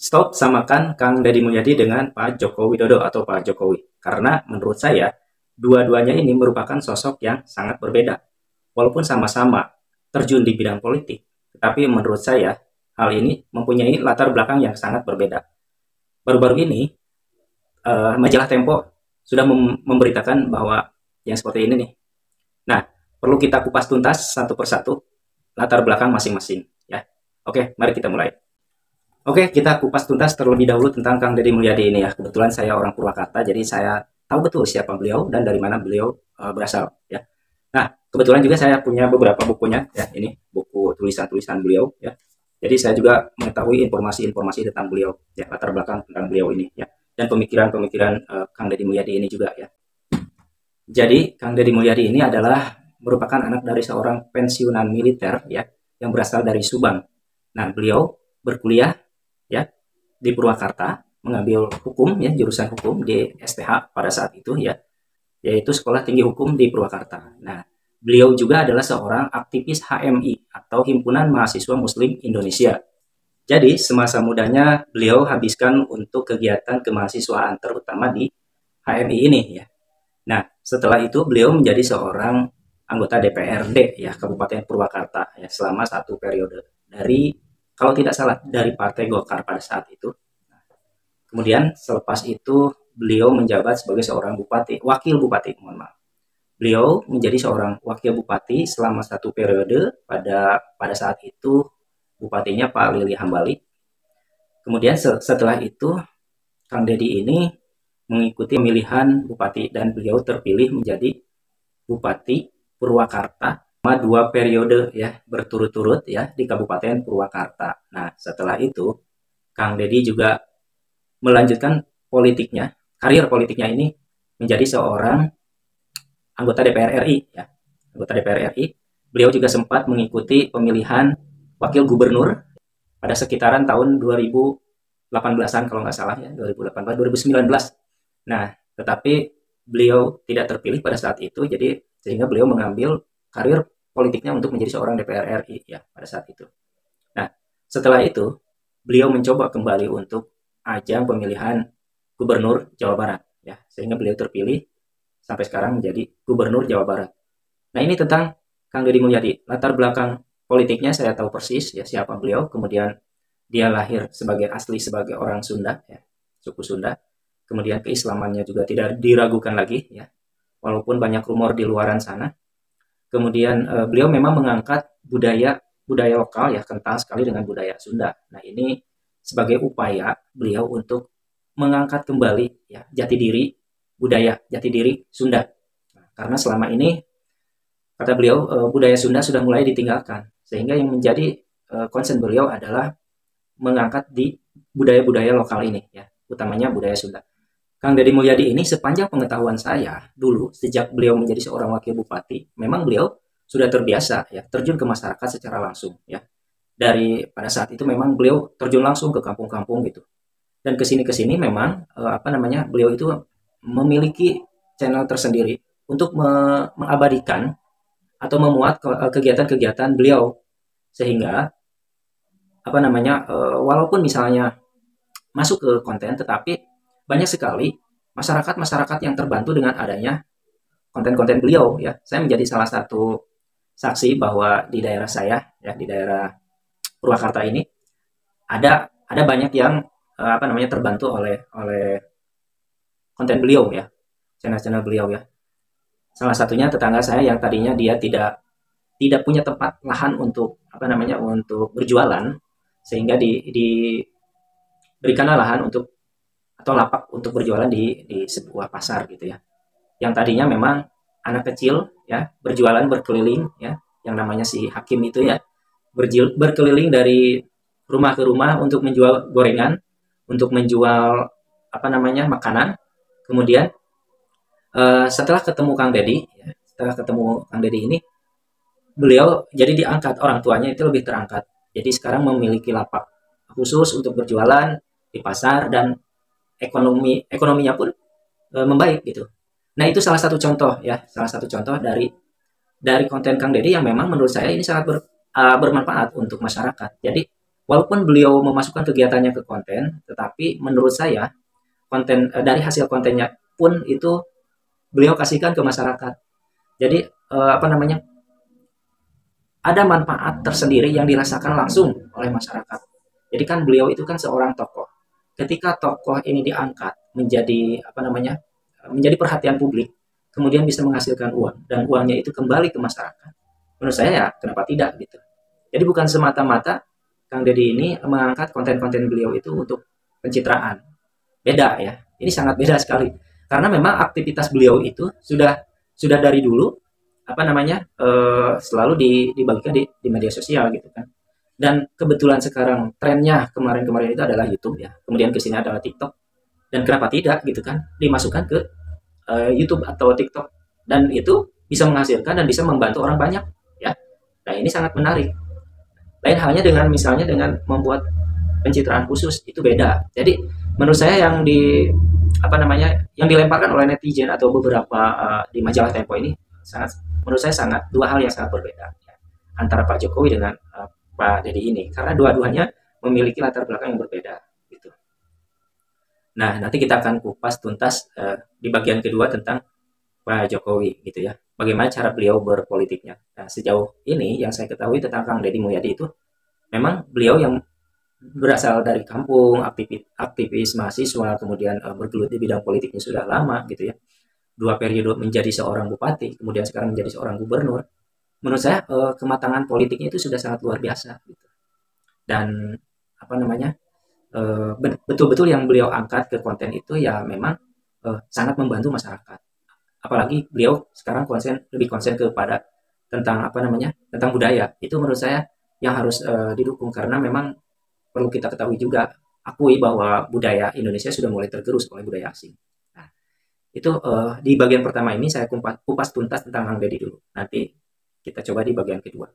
Stop samakan Kang Deddy Mulyadi dengan Pak Joko Widodo atau Pak Jokowi. Karena menurut saya, dua-duanya ini merupakan sosok yang sangat berbeda. Walaupun sama-sama terjun di bidang politik, tetapi menurut saya, hal ini mempunyai latar belakang yang sangat berbeda. Baru-baru ini, majalah Tempo sudah memberitakan bahwa yang seperti ini nih. Nah, perlu kita kupas tuntas satu persatu latar belakang masing-masing. Ya, oke, mari kita mulai. Oke, kita kupas tuntas terlebih dahulu tentang Kang Deddy Mulyadi ini ya. Kebetulan saya orang Purwakarta, jadi saya tahu betul siapa beliau dan dari mana beliau berasal ya. Nah, kebetulan juga saya punya beberapa bukunya ya. Ini buku tulisan-tulisan beliau ya. Jadi saya juga mengetahui informasi-informasi tentang beliau ya, latar belakang tentang beliau ini ya. Dan pemikiran-pemikiran Kang Deddy Mulyadi ini juga ya. Jadi Kang Deddy Mulyadi ini adalah merupakan anak dari seorang pensiunan militer ya yang berasal dari Subang. Nah, beliau berkuliah ya di Purwakarta, mengambil hukum ya, jurusan hukum di STH pada saat itu ya, yaitu Sekolah Tinggi Hukum di Purwakarta. Nah, beliau juga adalah seorang aktivis HMI atau Himpunan Mahasiswa Muslim Indonesia. Jadi semasa mudanya beliau habiskan untuk kegiatan kemahasiswaan terutama di HMI ini ya. Nah, setelah itu beliau menjadi seorang anggota DPRD ya Kabupaten Purwakarta ya selama satu periode dari, kalau tidak salah, dari Partai Golkar pada saat itu. Kemudian selepas itu beliau menjabat sebagai seorang bupati, wakil bupati, mohon maaf. Beliau menjadi seorang wakil bupati selama satu periode pada saat itu bupatinya Pak Lili Hambali. Kemudian setelah itu Kang Deddy ini mengikuti pemilihan bupati dan beliau terpilih menjadi Bupati Purwakarta dua periode ya berturut-turut ya di Kabupaten Purwakarta. Nah, setelah itu Kang Deddy juga melanjutkan politiknya, karir politiknya ini menjadi seorang anggota DPR RI ya. Anggota DPR RI. Beliau juga sempat mengikuti pemilihan wakil gubernur pada sekitaran tahun 2018-an kalau nggak salah ya, 2018 2019. Nah, tetapi beliau tidak terpilih pada saat itu, jadi sehingga beliau mengambil karir politiknya untuk menjadi seorang DPR RI ya pada saat itu. Nah, setelah itu beliau mencoba kembali untuk ajang pemilihan gubernur Jawa Barat ya, sehingga beliau terpilih sampai sekarang menjadi gubernur Jawa Barat. Nah, ini tentang Kang Deddy Mulyadi. Latar belakang politiknya saya tahu persis ya siapa beliau. Kemudian dia lahir sebagai orang Sunda ya, suku Sunda. Kemudian keislamannya juga tidak diragukan lagi ya, walaupun banyak rumor di luaran sana. Kemudian beliau memang mengangkat budaya lokal ya, kental sekali dengan budaya Sunda. Nah, ini sebagai upaya beliau untuk mengangkat kembali ya jati diri budaya, jati diri Sunda. Nah, karena selama ini kata beliau budaya Sunda sudah mulai ditinggalkan, sehingga yang menjadi concern beliau adalah mengangkat di budaya-budaya lokal ini ya, utamanya budaya Sunda. Kang Deddy Mulyadi ini sepanjang pengetahuan saya dulu sejak beliau menjadi seorang wakil bupati, memang beliau sudah terbiasa ya terjun ke masyarakat secara langsung ya. Dari pada saat itu memang beliau terjun langsung ke kampung-kampung gitu. Dan kesini memang beliau itu memiliki channel tersendiri untuk mengabadikan atau memuat kegiatan-kegiatan beliau, sehingga walaupun misalnya masuk ke konten, tetapi banyak sekali masyarakat yang terbantu dengan adanya konten-konten beliau ya. Saya menjadi salah satu saksi bahwa di daerah saya ya, di daerah Purwakarta ini ada banyak yang terbantu oleh konten beliau ya, channel-channel beliau ya. Salah satunya tetangga saya yang tadinya dia tidak punya tempat lahan untuk untuk berjualan, sehingga diberikanlah lahan untuk atau lapak untuk berjualan di sebuah pasar gitu ya. Yang tadinya memang anak kecil ya berjualan berkeliling ya, yang namanya si Hakim itu ya, berkeliling dari rumah ke rumah untuk menjual gorengan, untuk menjual makanan. Kemudian setelah ketemu Kang Deddy ini, beliau jadi diangkat, orang tuanya itu lebih terangkat. Jadi sekarang memiliki lapak khusus untuk berjualan di pasar, dan ekonominya pun membaik gitu. Nah, itu salah satu contoh ya, dari konten Kang Deddy yang memang menurut saya ini sangat bermanfaat untuk masyarakat. Jadi Walaupun beliau memasukkan kegiatannya ke konten, tetapi menurut saya konten dari hasil kontennya pun itu beliau kasihkan ke masyarakat. Jadi apa namanya, ada manfaat tersendiri yang dirasakan langsung oleh masyarakat. Jadi kan beliau itu kan seorang tokoh. Ketika tokoh ini diangkat menjadi apa namanya, menjadi perhatian publik, kemudian bisa menghasilkan uang dan uangnya itu kembali ke masyarakat. Menurut saya ya kenapa tidak gitu. Jadi bukan semata-mata Kang Deddy ini mengangkat konten-konten beliau itu untuk pencitraan. Beda ya. Ini sangat beda sekali. Karena memang aktivitas beliau itu sudah dari dulu apa namanya, selalu dibagikan di media sosial gitu kan. Dan kebetulan sekarang trennya kemarin-kemarin itu adalah YouTube ya. Kemudian ke sini adalah TikTok. Dan kenapa tidak gitu kan dimasukkan ke YouTube atau TikTok, dan itu bisa menghasilkan dan bisa membantu orang banyak ya. Nah, ini sangat menarik. Lain halnya dengan misalnya dengan membuat pencitraan khusus, itu beda. Jadi menurut saya yang apa namanya, yang dilemparkan oleh netizen atau beberapa di majalah Tempo ini sangat, menurut saya sangat dua hal yang sangat berbeda ya, antara Pak Jokowi dengan Pak Deddy ini, karena dua-duanya memiliki latar belakang yang berbeda gitu. Nah, nanti kita akan kupas tuntas di bagian kedua tentang Pak Jokowi gitu ya. Bagaimana cara beliau berpolitiknya. Nah, sejauh ini yang saya ketahui tentang Kang Deddy Mulyadi itu memang beliau yang berasal dari kampung, aktivis mahasiswa, kemudian bergelut di bidang politiknya sudah lama gitu ya. 2 periode menjadi seorang bupati, kemudian sekarang menjadi seorang gubernur. Menurut saya kematangan politiknya itu sudah sangat luar biasa gitu. Dan apa namanya, betul-betul yang beliau angkat ke konten itu ya memang sangat membantu masyarakat. Apalagi beliau sekarang lebih konsen kepada tentang apa namanya, tentang budaya. Itu menurut saya yang harus didukung, karena memang perlu kita ketahui juga, akui bahwa budaya Indonesia sudah mulai tergerus oleh budaya asing. Nah, itu di bagian pertama ini saya kupas tuntas tentang Kang Deddy dulu. Nanti kita coba di bagian kedua.